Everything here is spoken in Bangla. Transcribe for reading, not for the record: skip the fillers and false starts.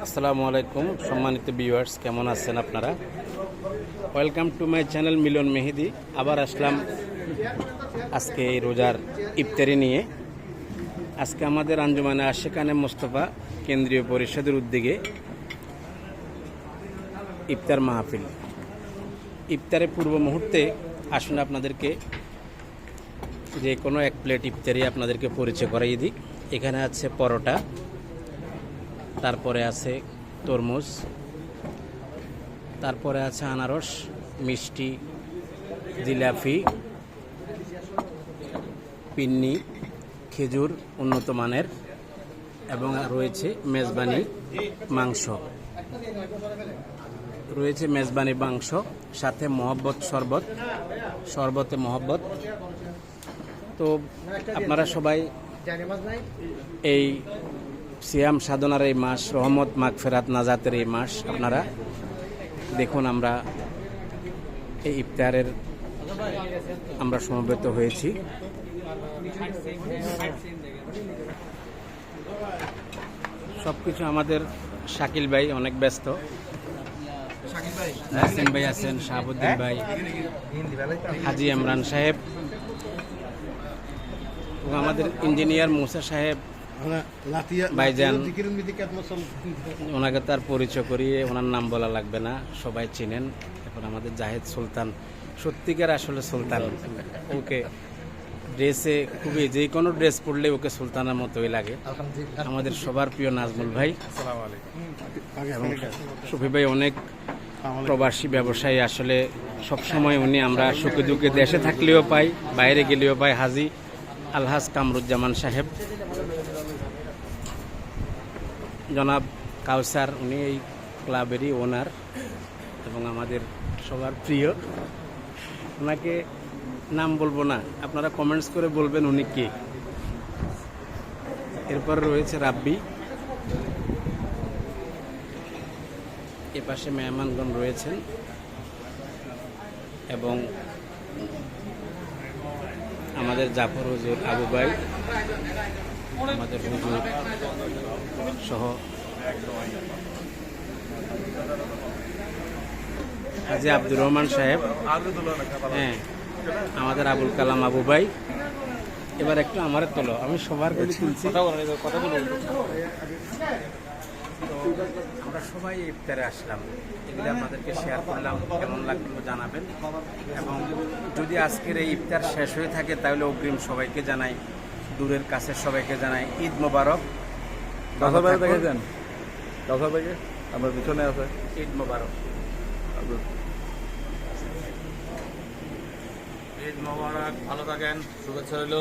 আসসালামু আলাইকুম সম্মানিত ভিউয়ার্স, কেমন আছেন আপনারা? ওয়েলকাম টু মাই চ্যানেল মিলন মেহেদি। আবার আসলাম আজকে এই রোজার ইফতারি নিয়ে। আজকে আমাদের আঞ্জুমানে আশিকানে মোস্তফা কেন্দ্রীয় পরিষদের উদ্যোগে ইফতার মাহফিল। ইফতারের পূর্ব মুহূর্তে আসুন আপনাদেরকে যে কোনো এক প্লেট ইফতারি আপনাদেরকে পরিচয় করাই দিই। এখানে আছে পরোটা, তারপরে আছে তরমুজ, তারপরে আছে আনারস, মিষ্টি, জিলাপি, পিন্নি, খেজুর উন্নত মানের, এবং রয়েছে মেজবানি মাংস, সাথে মহব্বত শরবত, শরবতে মহব্বত। তো আপনারা সবাই এই সিয়াম সাধনার এই মাস, রহমত মাগফিরাত নাজাতের এই মাস আপনারা দেখুন। আমরা এই ইফতারের আমরা সমবেত হয়েছি। সবকিছু আমাদের শাকিল ভাই অনেক ব্যস্ত, নাসিম ভাই আছেন, শাহাবুদ্দিন ভাই, হাজি ইমরান সাহেব এবং আমাদের ইঞ্জিনিয়ার মুসা সাহেব ভাইজান। ওনাকে তার পরিচয় করিয়ে ওনার নাম বলা লাগবে না, সবাই চিনেন। এখন আমাদের জাহেদ সুলতান, সত্যিকার আসলে সুলতান। ওকে ড্রেসে খুবই, যে কোনো ড্রেস পরলে ওকে সুলতানের মতোই লাগে। আমাদের সবার প্রিয় নাজমুল ভাই, শফি ভাই অনেক প্রবাসী ব্যবসায়ী, আসলে সবসময় উনি আমরা সুখে দুঃখে দেশে থাকলেও পাই, বাইরে গেলেও পাই। হাজি আলহাজ কামরুজ্জামান সাহেব, জনাব কাউসার, উনি এই ক্লাবেরই ওনার এবং আমাদের সবার প্রিয়। ওনাকে নাম বলবো না, আপনারা কমেন্টস করে বলবেন উনি কে। এরপর রয়েছে রাব্বি, এপাশে মেহমানগণ রয়েছেন এবং আমাদের জাফর হুজুর, আবু ভাই, আমাদের হুজুর সহ হাজি আব্দুর রহমান সাহেব, হ্যাঁ, আমাদের আবুল কালাম আবু ভাই। এবার একটু আমার তোলো, আমি সবার কাছে তুলছি। আমরা সবাই ইফতারে আসলাম, এগুলো আপনাদেরকে শেয়ার করলাম, কেমন লাগলো জানাবেন। এবং যদি আজকের এই ইফতার শেষ হয়ে থাকে তাহলে অগ্রিম সবাইকে জানাই, দূরের কাছের সবাইকে জানাই ঈদ মোবারক। আমার পিছনে আছে, ঈদ মোবারক। ঈদ মোবারক, ভালো থাকেন, শুভেচ্ছা হইল।